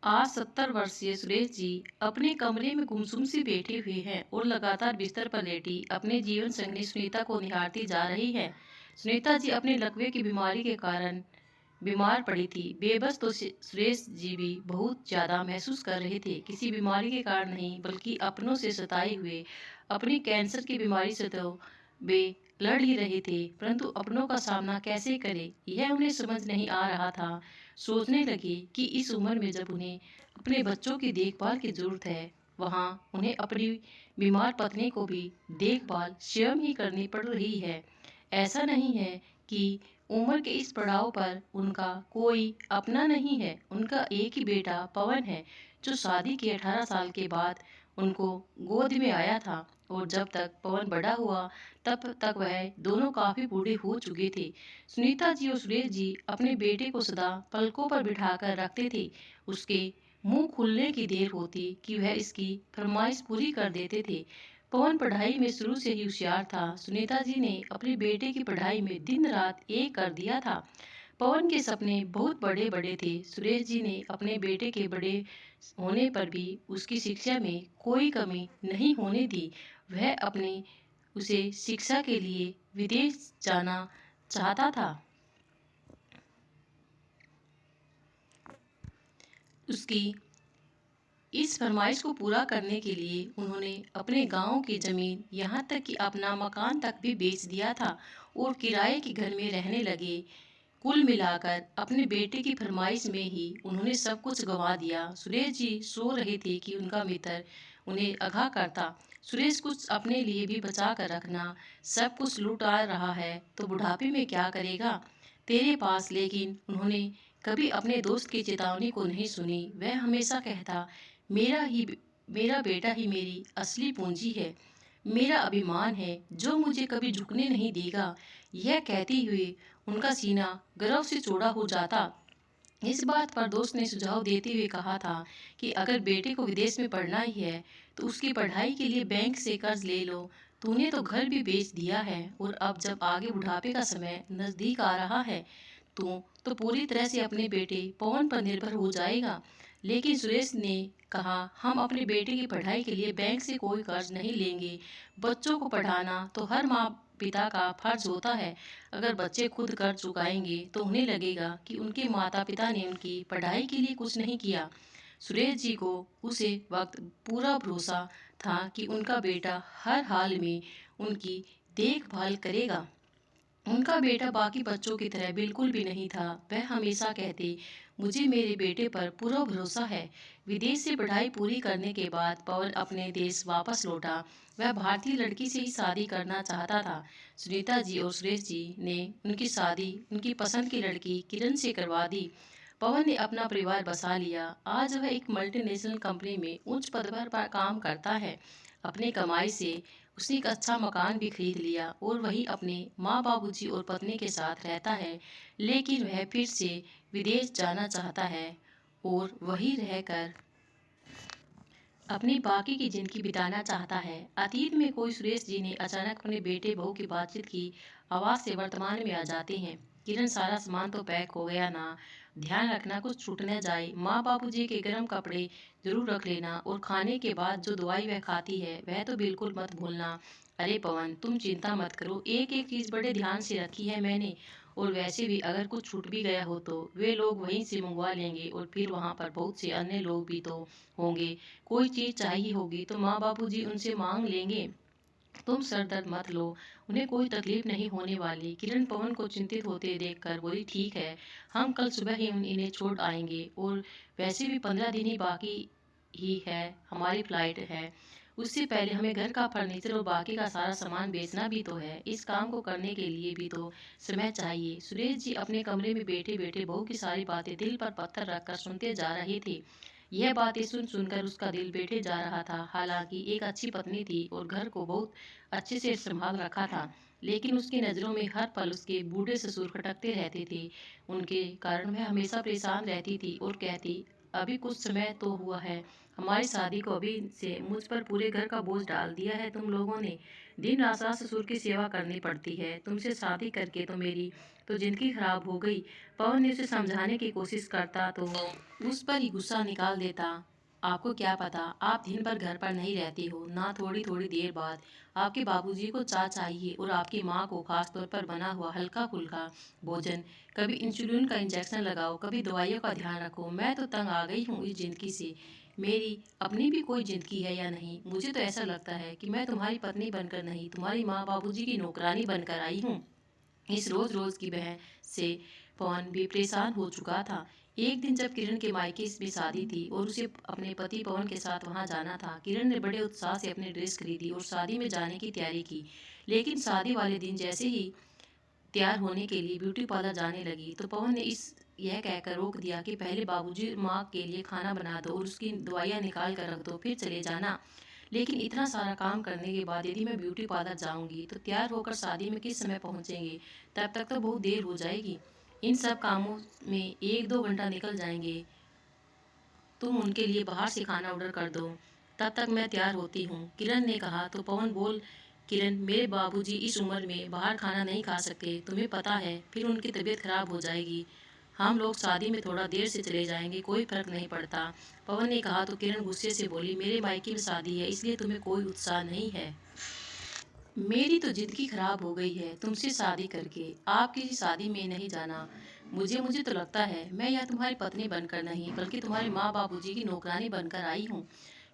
आज 70 वर्षीय सुरेश जी अपने कमरे में गुमसुम सी बैठे हुए हैं और लगातार बिस्तर पर लेटी अपने जीवन संगनी सुनीता को निहारती जा रही है। सुनीता जी अपने लकवे की बीमारी के कारण बीमार पड़ी थी। बेबस तो सुरेश जी भी बहुत ज्यादा महसूस कर रहे थे, किसी बीमारी के कारण नहीं बल्कि अपनों से सताए हुए। अपनी कैंसर की बीमारी से तो वे लड़ ही रहे थे, परंतु अपनों का सामना कैसे करें यह उन्हें समझ नहीं आ रहा था। सोचने लगे कि इस उम्र में जब उन्हें अपने बच्चों की देखभाल की जरूरत है, वहाँ उन्हें अपनी बीमार पत्नी को भी देखभाल स्वयं ही करनी पड़ रही है। ऐसा नहीं है कि उम्र के इस पड़ाव पर उनका कोई अपना नहीं है। उनका एक ही बेटा पवन है, जो शादी के 18 साल के बाद उनको गोद में आया था, और जब तक पवन बड़ा हुआ तब तक वह दोनों काफी बूढ़े हो चुके थे। सुनीता जी और सुरेश जी अपने बेटे को सदा पलकों पर बिठाकर रखते थे। उसके मुंह खुलने की देर होती कि वह इसकी फरमाइश पूरी कर देते थे। पवन पढ़ाई में शुरू से ही होशियार था। सुनीता जी ने अपने बेटे की पढ़ाई में दिन रात एक कर दिया था। पवन के सपने बहुत बड़े बड़े थे। सुरेश जी ने अपने बेटे के बड़े होने पर भी उसकी शिक्षा में कोई कमी नहीं होने दी। वह अपने उसे शिक्षा के लिए विदेश जाना चाहता था। उसकी इस फरमाइश को पूरा करने के लिए उन्होंने अपने गांव की जमीन, यहाँ तक कि अपना मकान तक भी बेच दिया था और किराए के घर में रहने लगे। कुल मिलाकर अपने बेटे की फरमाइश में ही उन्होंने सब कुछ गंवा दिया। सुरेश जी सो रहे थे कि उनका मित्र उन्हें आगाह करता, सुरेश कुछ अपने लिए भी बचा कर रखना, सब कुछ लुटा रहा है तो बुढ़ापे में क्या करेगा तेरे पास। लेकिन उन्होंने कभी अपने दोस्त की चेतावनी को नहीं सुनी। वह हमेशा कहता, मेरा बेटा ही मेरी असली पूंजी है, मेरा अभिमान है, जो मुझे कभी झुकने नहीं देगा। यह कहते हुए उनका सीना गर्व से चौड़ा हो जाता। इस बात पर दोस्त ने सुझाव देते हुए कहा था कि अगर बेटे को विदेश में पढ़ना ही है तो उसकी पढ़ाई के लिए बैंक से कर्ज ले लो। तूने तो घर भी बेच दिया है और अब जब आगे बुढ़ापे का समय नजदीक आ रहा है तो पूरी तरह से अपने बेटे पवन पर निर्भर हो जाएगा। लेकिन सुरेश ने कहा, हम अपने बेटे की पढ़ाई के लिए बैंक से कोई कर्ज नहीं लेंगे। बच्चों को पढ़ाना तो हर माँ पिता का फर्ज होता है। अगर बच्चे खुद कर्ज चुकाएंगे तो उन्हें लगेगा कि उनके माता पिता ने उनकी पढ़ाई के लिए कुछ नहीं किया। सुरेश जी को उसे वक्त पूरा भरोसा था कि उनका बेटा हर हाल में उनकी देखभाल करेगा। उनका बेटा बाकी बच्चों की तरह बिल्कुल भी नहीं था। वह हमेशा कहते, मुझे मेरे बेटे पर पूरा भरोसा है। विदेश से पढ़ाई पूरी करने के बाद पवन अपने देश वापस लौटा। वह भारतीय लड़की से ही शादी करना चाहता था। सुनीता जी और सुरेश जी ने उनकी शादी उनकी पसंद की लड़की किरण से करवा दी। पवन ने अपना परिवार बसा लिया। आज वह एक मल्टीनेशनल कंपनी में उच्च पद पर काम करता है। अपनी कमाई से उसने एक अच्छा मकान भी खरीद लिया और वही अपने माँ बाबूजी और पत्नी के साथ रहता है। लेकिन वह फिर से विदेश जाना चाहता है और वहीं रहकर अपनी बाकी की जिंदगी बिताना चाहता है। अतीत में कोई सुरेश जी ने अचानक अपने बेटे बहू की बातचीत की आवाज से वर्तमान में आ जाते हैं। किरण, सारा सामान तो पैक हो गया ना? ध्यान रखना कुछ छूट न जाए। माँ बाबूजी के गर्म कपड़े जरूर रख लेना और खाने के बाद जो दवाई वह खाती है वह तो बिल्कुल मत भूलना। अरे पवन, तुम चिंता मत करो, एक एक चीज बड़े ध्यान से रखी है मैंने। और वैसे भी अगर कुछ छूट भी गया हो तो वे लोग वहीं से मंगवा लेंगे और फिर वहाँ पर बहुत से अन्य लोग भी तो होंगे। कोई चीज चाहिए होगी तो माँ बाबूजी उनसे मांग लेंगे। तुम सर दर्द मत लो, उन्हें कोई तकलीफ नहीं होने वाली। किरण पवन को चिंतित होते देखकर बोली, ठीक है, हम कल सुबह ही इन्हें छोड़ आएंगे और वैसे भी 15 दिन ही बाकी ही है, हमारी फ्लाइट है। उससे पहले हमें घर का फर्नीचर और बाकी का सारा सामान बेचना भी तो है। इस काम को करने के लिए भी तो समय चाहिए। सुरेश जी अपने कमरे में बैठे बैठे बहू की सारी बातें दिल पर पत्थर रखकर सुनते जा रहे थे। यह बातें सुन सुनकर उसका दिल बैठे जा रहा था। हालांकि एक अच्छी पत्नी थी और घर को बहुत अच्छे से संभाल रखा था, लेकिन उसकी नज़रों में हर पल उसके बूढ़े ससुर खटकते रहते थे। उनके कारण वह हमेशा परेशान रहती थी और कहती, अभी कुछ समय तो हुआ है हमारी शादी को, अभी से मुझ पर पूरे घर का बोझ डाल दिया है तुम लोगों ने। दिन रात सास ससुर की सेवा करनी पड़ती है, तुमसे शादी करके तो मेरी तो जिंदगी खराब हो गई। पवन ने उसे समझाने की कोशिश करता तो उस पर ही गुस्सा निकाल देता। आपको क्या पता, आप दिन भर घर पर नहीं रहती हो ना, थोड़ी थोड़ी देर बाद आपके बाबूजी को चाय चाहिए और आपकी माँ को खास तौर पर बना हुआ हल्का फुल्का भोजन। कभी इंसुलिन का इंजेक्शन लगाओ, कभी दवाइयों का ध्यान रखो। मैं तो तंग आ गई हूँ इस जिंदगी से। मेरी अपनी भी कोई जिंदगी है या नहीं? मुझे तो ऐसा लगता है कि मैं तुम्हारी पत्नी बनकर नहीं, तुम्हारी माँ बाबूजी की नौकरानी बनकर आई हूँ। इस रोज रोज की बहस से पवन भी परेशान हो चुका था। एक दिन जब किरण के मायके में शादी थी और उसे अपने पति पवन के साथ वहां जाना था, किरण ने बड़े उत्साह से अपनी ड्रेस खरीदी और शादी में जाने की तैयारी की। लेकिन शादी वाले दिन जैसे ही तैयार होने के लिए ब्यूटी पार्लर जाने लगी तो पवन ने इस यह कहकर रोक दिया कि पहले बाबूजी माँ के लिए खाना बना दो और उसकी दवाइयाँ निकाल कर रख दो, फिर चले जाना। लेकिन इतना सारा काम करने के बाद यदि मैं ब्यूटी पार्लर जाऊंगी तो तैयार होकर शादी में किस समय पहुंचेंगे? तब तक तो बहुत देर हो जाएगी। इन सब कामों में 1-2 घंटा निकल जाएंगे। तुम उनके लिए बाहर से खाना ऑर्डर कर दो, तब तक मैं तैयार होती हूँ, किरण ने कहा। तो पवन बोल, किरण, मेरे बाबूजी इस उम्र में बाहर खाना नहीं खा सकते, तुम्हें पता है, फिर उनकी तबीयत खराब हो जाएगी। हम लोग शादी में थोड़ा देर से चले जाएंगे, कोई फर्क नहीं पड़ता, पवन ने कहा। तो किरण गुस्से से बोली, मेरे मायके में शादी है इसलिए तुम्हें कोई उत्साह नहीं है? मेरी तो जिंदगी खराब हो गई है तुमसे शादी करके, आपकी शादी में नहीं जाना। मुझे तो लगता है मैं यह तुम्हारी पत्नी बनकर नहीं बल्कि तुम्हारे माँ बाबूजी की नौकरानी बनकर आई हूँ।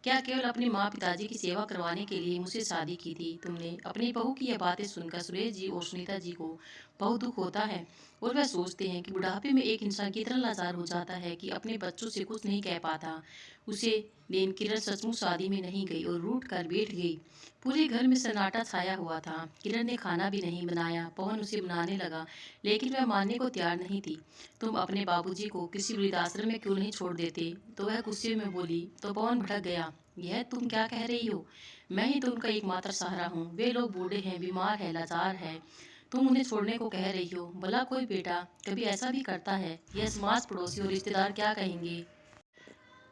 क्या केवल अपने माँ पिताजी की सेवा करवाने के लिए मुझसे शादी की थी तुमने? अपनी बहू की यह बातें सुनकर सुरेश जी और सुनीता जी को बहुत दुख होता है और वह सोचते हैं कि बुढ़ापे में एक इंसान कितना लाचार हो जाता है कि अपने बच्चों से कुछ नहीं कह पाता। उसे दिन किरण सचमुच शादी में नहीं गई और रूठ कर बैठ गई। पूरे घर में सन्नाटा छाया हुआ था। किरण ने खाना भी नहीं बनाया। पवन उसे बनाने लगा लेकिन वह मानने को तैयार नहीं थी। तुम अपने बाबूजी को किसी वृद्धाश्रम में क्यों नहीं छोड़ देते? तो वह गुस्से में बोली। तो पवन भड़क गया। यह तुम क्या कह रही हो? मैं ही तो उनका एकमात्र सहारा हूँ। वे लोग बूढ़े हैं, बीमार है, लाचार है, तुम उन्हें छोड़ने को कह रही हो? भला कोई बेटा कभी ऐसा भी करता है? यह समाज, पड़ोसी और रिश्तेदार क्या कहेंगे?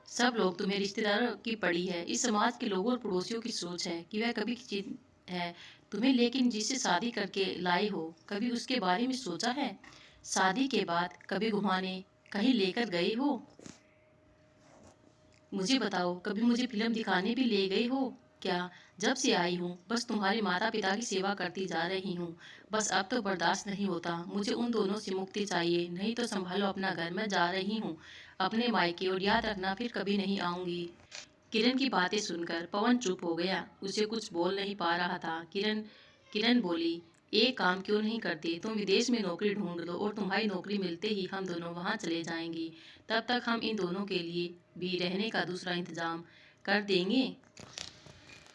सब लोग तुम्हें रिश्तेदारों की पड़ी है। इस समाज के लोगों और पड़ोसियों की सोच है कि वह कभी चिंत है तुम्हें, लेकिन जिससे शादी करके लाई हो कभी उसके बारे में सोचा है? शादी के बाद कभी घुमाने कहीं लेकर गए हो? मुझे बताओ, कभी मुझे फिल्म दिखाने भी ले गए हो क्या? जब से आई हूँ बस तुम्हारे माता पिता की सेवा करती जा रही हूँ। बस अब तो बर्दाश्त नहीं होता, मुझे उन दोनों से मुक्ति चाहिए, नहीं तो संभालो अपना घर, मैं जा रही हूँ अपने मायके, और याद रखना फिर कभी नहीं आऊंगी। किरण की बातें सुनकर पवन चुप हो गया, उसे कुछ बोल नहीं पा रहा था। किरण किरण बोली, एक काम क्यों नहीं करते? तुम विदेश में नौकरी ढूंढ लो और तुम्हारी नौकरी मिलते ही हम दोनों वहां चले जाएंगे। तब तक हम इन दोनों के लिए भी रहने का दूसरा इंतजाम कर देंगे।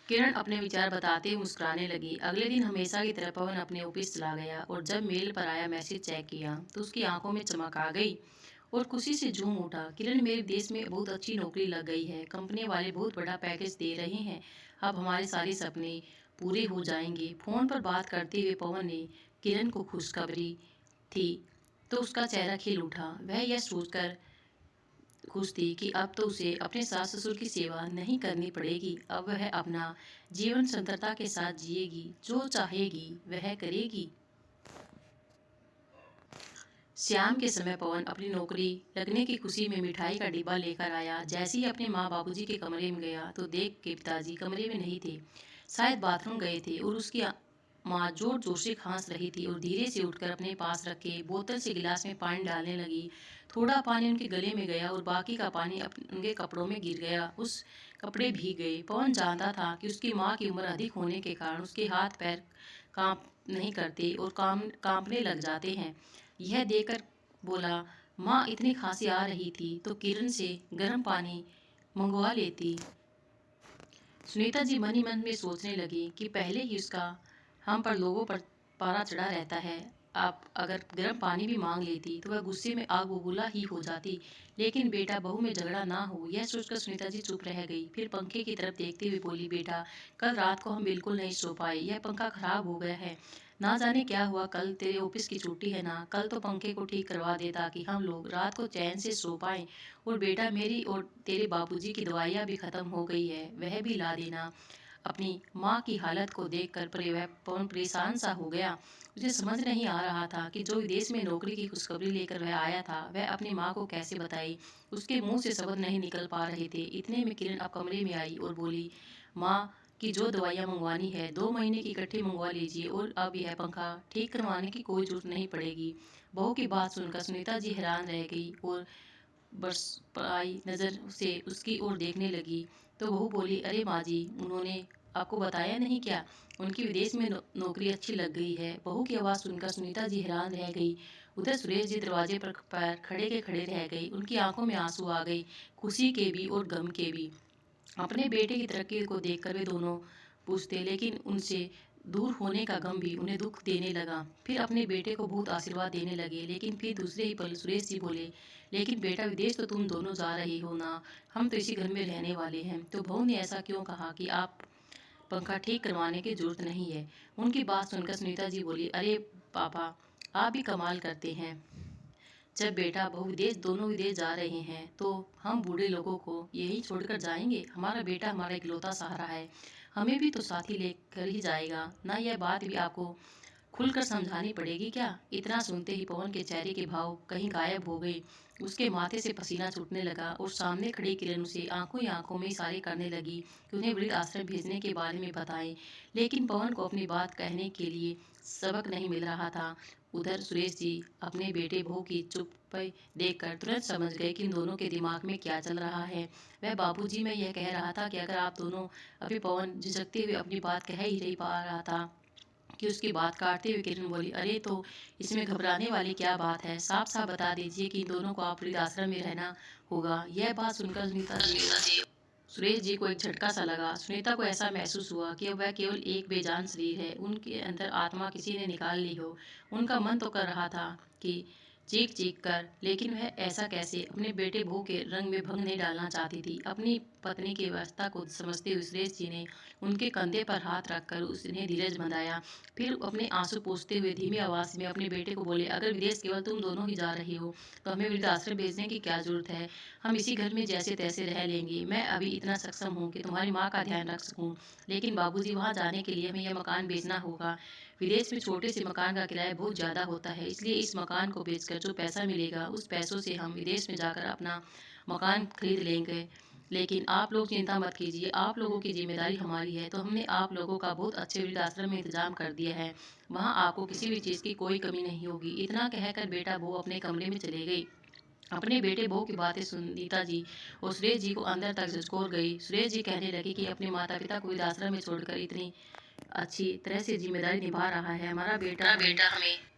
किरण अपने विचार बताते हुए मुस्कुराने लगी। अगले दिन हमेशा की तरह पवन अपने ऑफिस चला गया और जब मेल पर आया मैसेज चेक किया तो उसकी आंखों में चमक आ गई और खुशी से झूम उठा। किरण, मेरे देश में बहुत अच्छी नौकरी लग गई है, कंपनी वाले बहुत बड़ा पैकेज दे रहे हैं, अब हमारे सारे सपने पूरे हो जाएंगे। फोन पर बात करते हुए पवन ने किरण को खुशखबरी थी तो उसका चेहरा खिल उठा। वह यह सोचकर खुश थी कि अब तो उसे अपने सास ससुर की सेवा नहीं करनी पड़ेगी, अब वह अपना जीवन स्वतंत्रता के साथ जिएगी, जो चाहेगी वह करेगी। शाम के समय पवन अपनी नौकरी लगने की खुशी में मिठाई का डिब्बा लेकर आया। जैसे ही अपने माँ बाबूजी के कमरे में गया तो देख के पिताजी कमरे में नहीं थे, शायद बाथरूम गए थे, और उसकी माँ जोर जोर से खांस रही थी और धीरे से उठकर अपने पास रखे बोतल से गिलास में पानी डालने लगी। थोड़ा पानी उनके गले में गया और बाकी का पानी उनके कपड़ों में गिर गया। उस कपड़े भीग गए। पवन जानता था कि उसकी माँ की उम्र अधिक होने के कारण उसके हाथ पैर कांप नहीं करते और कांपने लग जाते हैं। यह देखकर बोला, माँ, इतनी खांसी आ रही थी तो किरण से गर्म पानी मंगवा लेती। सुनीता जी मन ही मन में सोचने लगी कि पहले ही उसका हम पर लोगों पर पारा चढ़ा रहता है, आप अगर गर्म पानी भी मांग लेती तो वह गुस्से में आग बबूला ही हो जाती। लेकिन बेटा बहू में झगड़ा ना हो, यह सोचकर सुनीता जी चुप रह गई। फिर पंखे की तरफ देखते हुए बोली, बेटा, कल रात को हम बिल्कुल नहीं सो पाए, यह पंखा खराब हो गया है, ना जाने क्या हुआ, कल तेरे ऑफिस की छुट्टी है ना, कल तो पंखे को ठीक करवा दे ताकि हम लोग रात को चैन से सो पाएं। और बेटा, मेरी और तेरे बाबूजी की दवाइयाँ भी ख़त्म हो गई है, वह भी ला देना। अपनी माँ की हालत को देखकर पवन परेशान सा हो गया। उसे समझ नहीं आ रहा था कि जो विदेश में नौकरी की खुशखबरी लेकर वह आया था, वह अपनी माँ को कैसे बताई। उसके मुंह से शब्द नहीं निकल पा रहे थे। इतने में किरण अब कमरे में आई और बोली, माँ कि जो दवाइयाँ मंगवानी है 2 महीने की इकट्ठी मंगवा लीजिए, और अब यह पंखा ठीक करवाने की कोई जरूरत नहीं पड़ेगी। बहू की बात सुनकर सुनीता जी हैरान रह गई और बरस आई नज़र से उसकी ओर देखने लगी। तो बहू बोली, अरे माँ जी, उन्होंने आपको बताया नहीं क्या? उनकी विदेश में नौकरी अच्छी लग गई है। बहू की आवाज़ सुनकर सुनीता जी हैरान रह गई। उधर सुरेश जी दरवाजे पर पैर खड़े के खड़े रह गई। उनकी आंखों में आंसू आ गई, खुशी के भी और गम के भी। अपने बेटे की तरक्की को देखकर वे दोनों पूछते, लेकिन उनसे दूर होने का गम भी उन्हें दुख देने लगा। फिर अपने बेटे को बहुत आशीर्वाद देने लगे, लेकिन फिर दूसरे ही पल सुरेश जी बोले, लेकिन बेटा, विदेश तो तुम दोनों जा रही हो ना, हम तो इसी घर में रहने वाले हैं। तो बहू ने ऐसा क्यों कहा कि आप पंखा ठीक करवाने की जरूरत नहीं है। उनकी बात सुनकर सुनीता जी बोली, अरे पापा, आप भी कमाल करते हैं। जब बेटा बहू विदेश दोनों विदेश जा रहे हैं तो हम बूढ़े लोगों को यही छोड़कर जाएंगे? हमारा बेटा हमारा इकलौता सहारा है, हमें भी तो साथ ही लेकर ही जाएगा ना। यह बात भी आपको खुलकर समझानी पड़ेगी क्या? इतना सुनते ही पवन के चेहरे के भाव कहीं गायब हो गए। उसके माथे से पसीना छूटने लगा और सामने खड़ी किरण उसे आंखों ही आंखों में इशारे करने लगी कि उन्हें वृद्ध आश्रम भेजने के बारे में बताएं। लेकिन पवन को अपनी बात कहने के लिए सबक नहीं मिल रहा था। उधर सुरेश जी अपने बेटे बहू की चुप देखकर तुरंत समझ गए कि इन दोनों के दिमाग में क्या चल रहा है। वह बाबूजी में यह कह रहा था कि अगर आप दोनों, अभी पवन झिझकते हुए अपनी बात कह ही नहीं पा रहा था कि उसकी बात काटते हुए किरण बोली, अरे तो इसमें घबराने वाली क्या बात है? साफ साफ बता दीजिए कि इन दोनों को आप वृद्ध आश्रम में रहना होगा। यह बात सुनकर सुरेश जी को एक झटका सा लगा। सुनीता को ऐसा महसूस हुआ कि अब वह केवल एक बेजान शरीर है, उनके अंदर आत्मा किसी ने निकाल ली हो। उनका मन तो कर रहा था कि चीख चीख कर, लेकिन वह ऐसा कैसे? अपने बेटे बहू के रंग में भंग नहीं डालना चाहती थी। अपनी पत्नी की अवस्था को समझते हुए सुरेश जी ने उनके कंधे पर हाथ रखकर उसने धीरज बंधाया। फिर अपने आंसू पोंछते हुए धीमी आवाज में अपने बेटे को बोले, अगर विदेश केवल तुम दोनों ही जा रही हो तो हमें वृद्ध आश्रम भेजने की क्या जरूरत है? हम इसी घर में जैसे तैसे रह लेंगे। मैं अभी इतना सक्षम हूँ कि तुम्हारी माँ का ध्यान रख सकूँ, लेकिन बाबूजी, वहाँ जाने के लिए हमें यह मकान बेचना होगा। विदेश में छोटे से मकान का किराया बहुत ज़्यादा होता है, इसलिए इस मकान को बेचकर जो पैसा मिलेगा उस पैसों से हम विदेश में जाकर अपना मकान खरीद लेंगे। लेकिन आप लोग चिंता मत कीजिए, आप लोगों की जिम्मेदारी हमारी है। तो हमने आप लोगों का बहुत अच्छे वृद्ध आश्रम में इंतजाम कर दिया है, वहाँ आपको किसी भी चीज़ की कोई कमी नहीं होगी। इतना कहकर बेटा बहू अपने कमरे में चले गई। अपने बेटे बहू की बातें सुनीता जी और सुरेश जी को अंदर तक झकझोर गई। सुरेश जी कहने लगे कि अपने माता पिता को वृद्ध आश्रम में छोड़कर इतनी अच्छी तरह से जिम्मेदारी निभा रहा है, हमारा बेटा हमें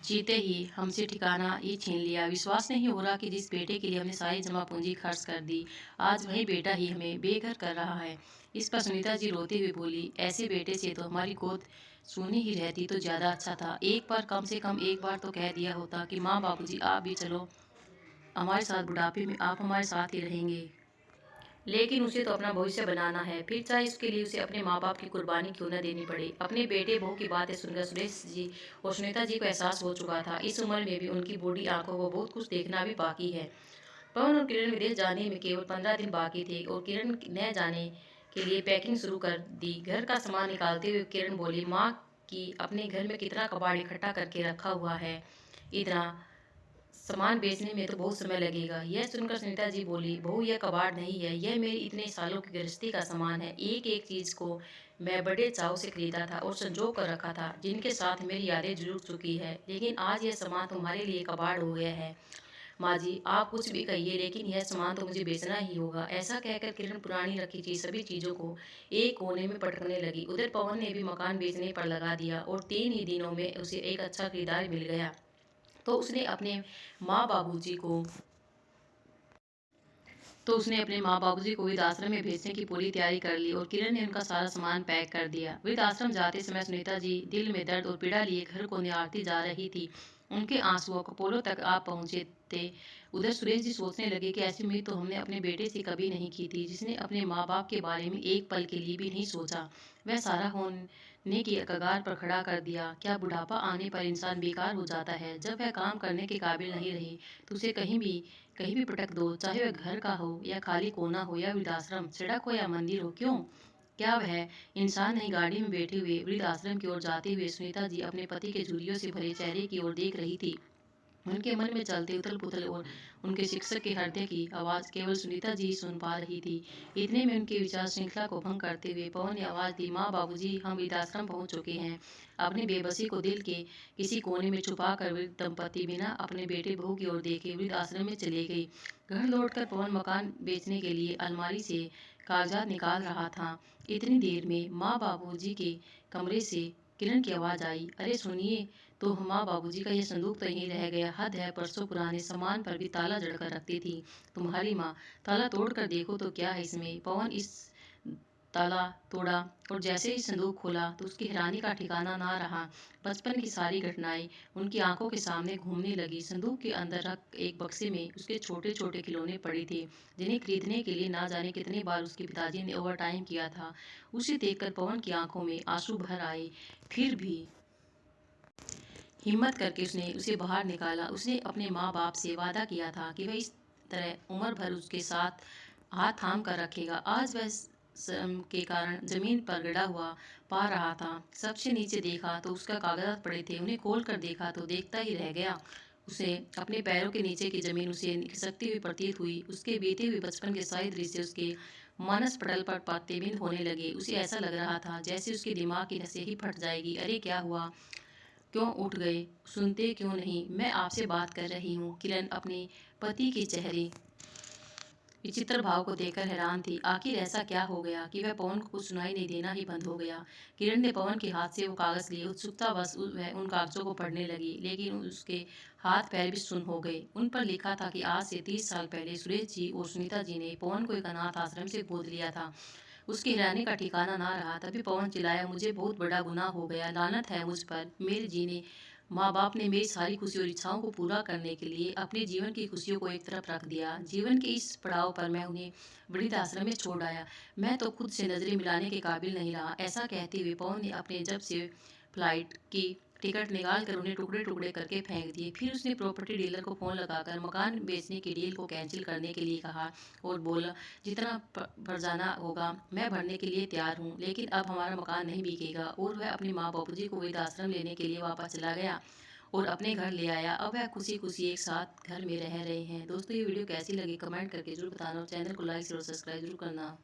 जीते ही हमसे ठिकाना ही छीन लिया। विश्वास नहीं हो रहा कि जिस बेटे के लिए हमने सारी जमा पूंजी खर्च कर दी, आज वही बेटा ही हमें बेघर कर रहा है। इस पर सुनीता जी रोते हुए बोली, ऐसे बेटे से तो हमारी गोद सुनी ही रहती तो ज़्यादा अच्छा था। एक बार, कम से कम एक बार तो कह दिया होता कि माँ बाबूजी आप भी चलो हमारे साथ, बुढ़ापे में आप हमारे साथ ही रहेंगे। लेकिन उसे तो अपना भविष्य बनाना है, फिर चाहे इसके लिए उसे अपने माँ बाप की कुर्बानी क्यों न देनी पड़े। अपने बेटे बहू की बातें सुनकर सुरेश जी और सुनीता जी को एहसास हो चुका था, इस उम्र में भी उनकी बूढ़ी आंखों को बहुत कुछ देखना भी बाकी है। पवन और किरण विदेश जाने में केवल 15 दिन बाकी थे और किरण न जाने के लिए पैकिंग शुरू कर दी। घर का सामान निकालते हुए किरण बोली, माँ की अपने घर में कितना कबाड़ इकट्ठा करके रखा हुआ है, इतना सामान बेचने में तो बहुत समय लगेगा। यह सुनकर सुनीता जी बोली, बहू यह कबाड़ नहीं है, यह मेरी इतने सालों की गृहस्थी का सामान है। एक एक चीज को मैं बड़े चाव से खरीदा था और संजो कर रखा था, जिनके साथ मेरी यादें जुड़ चुकी है, लेकिन आज यह सामान तुम्हारे लिए कबाड़ हो गया है। माँ जी, आप कुछ भी कहिए, लेकिन यह सामान तो मुझे बेचना ही होगा। ऐसा कहकर किरण पुरानी रखी थी सभी चीजों को एक कोने में पटकने लगी। उधर पवन ने भी मकान बेचने पर लगा दिया और 3 ही दिनों में उसे एक अच्छा खरीदार मिल गया। तो उसने अपने माँ बाबूजी को वृद्ध आश्रम में भेजने की पूरी तैयारी कर ली और किरण ने उनका सारा सामान पैक कर दिया। वृद्ध आश्रम जाते समय सुनीता जी दिल में दर्द और पीड़ा लिए घर को निहारती जा रही थी। उनके आंसुओं कपोलों तक आ पहुंचे थे। उधर सुरेश जी सोचने लगे कि ऐसी उम्मीद तो हमने अपने बेटे से कभी नहीं की थी, जिसने अपने माँ बाप के बारे में एक पल के लिए भी नहीं सोचा। वह सारा होने की कगार पर खड़ा कर दिया। क्या बुढ़ापा आने पर इंसान बेकार हो जाता है? जब वह काम करने के काबिल नहीं रही तो उसे कहीं भी पटक दो, चाहे वह घर का हो या खाली कोना हो या वृद्धाश्रम, सड़क हो या मंदिर हो। क्यों? क्या वह इंसान नहीं? गाड़ी में बैठे हुए वृद्ध आश्रम की ओर जाते हुए सुनीता जी अपने पति के झुर्रियों से भरे चेहरे की ओर देख रही थी। उनके मन में चलते उथल पुथल और उनके शिक्षक के हृदय की आवाज केवल सुनीता जी ही सुन पा रही थी। इतने में उनके विचार श्रृंखला को भंग करते हुए पवन ने आवाज दी, माँ बाबूजी, हम वृद्धाश्रम पहुंच चुके हैं। अपनी बेबसी को दिल के किसी कोने में छुपा कर वृद्ध दंपति बिना अपने बेटे बहू की ओर देखे वृद्ध आश्रम में चले गई। घर लौटकर पवन मकान बेचने के लिए अलमारी से कागजात निकाल रहा था। इतनी देर में माँ बाबूजी के कमरे से किरण की आवाज आई, अरे सुनिए तो। माँ बाबूजी का यह संदूक तो यहीं रह गया। हद है, परसों पुराने सामान पर भी ताला जड़कर रखती थी तुम्हारी माँ। ताला तोड़ कर देखो तो क्या है इसमें। पवन इस ताला तोड़ा और जैसे ही संदूक खोला तो उसकी हैरानी का ठिकाना ना रहा। बचपन की सारी घटनाएं उनकी आंखों के सामने घूमने लगी। संदूक के अंदर रख एक बक्से में उसके छोटे छोटे खिलौने पड़े थे, जिन्हें खरीदने के लिए ना जाने कितनी बार उसके पिताजी ने ओवर टाइम किया था। उसे देखकर पवन की आंखों में आंसू भर आए। फिर भी हिम्मत करके उसने उसे बाहर निकाला। उसने अपने माँ बाप से वादा किया था कि वह इस तरह उम्र भर उसके साथ हाथ थाम कर रखेगा। आज वह श्रम के कारण जमीन पर गिरा हुआ पा रहा था। सबसे नीचे देखा तो उसका कागजात पड़े थे। उन्हें खोल कर देखा तो देखता ही रह गया। उसे अपने पैरों के नीचे की जमीन उसे खिसकती हुई प्रतीत हुई। उसके बीते हुए बचपन के सारे दृश्य उसके मानस पटल पर प्रतिबिंबित होने लगे। उसे ऐसा लग रहा था जैसे उसके दिमाग की नसें ही फट जाएगी। अरे क्या हुआ? क्यों उठ गए? सुनते क्यों नहीं? मैं आपसे बात कर रही हूँ। किरण अपने पति के चेहरे विचित्र भाव को देखकर हैरान थी। आखिर ऐसा क्या हो गया कि वह पवन को कुछ सुनाई नहीं देना ही बंद हो गया। किरण ने पवन के हाथ से वो कागज लिए। उत्सुकता बस वह उन कागजों को पढ़ने लगी, लेकिन उसके हाथ पैर भी सुन्न हो गए। उन पर लिखा था कि आज से 30 साल पहले सुरेश जी और सुनीता जी ने पवन को एक अनाथ आश्रम से गोद लिया था। उसकी हैरानी का ठिकाना ना रहा। तभी पवन चिल्लाया, मुझे बहुत बड़ा गुनाह हो गया। लानत है मुझ पर। मेरे जीने माँ बाप ने मेरी सारी खुशी और इच्छाओं को पूरा करने के लिए अपने जीवन की खुशियों को एक तरफ रख दिया। जीवन के इस पड़ाव पर मैं उन्हें वृद्ध आश्रम में छोड़ आया। मैं तो खुद से नजरें मिलाने के काबिल नहीं रहा। ऐसा कहते हुए पवन ने अपने जब से फ्लाइट की टिकट निकाल कर उन्हें टुकड़े टुकड़े करके फेंक दिए। फिर उसने प्रॉपर्टी डीलर को फ़ोन लगाकर मकान बेचने की डील को कैंसिल करने के लिए कहा और बोला, जितना भर जाना होगा मैं भरने के लिए तैयार हूँ, लेकिन अब हमारा मकान नहीं बिकेगा। और वह अपने माँ बाबूजी को वृद्धाश्रम लेने के लिए वापस चला गया और अपने घर ले आया। अब वह खुशी खुशी एक साथ घर में रह रहे हैं। दोस्तों, ये वीडियो कैसी लगी कमेंट करके जरूर बताना और चैनल को लाइक और सब्सक्राइब जरूर करना।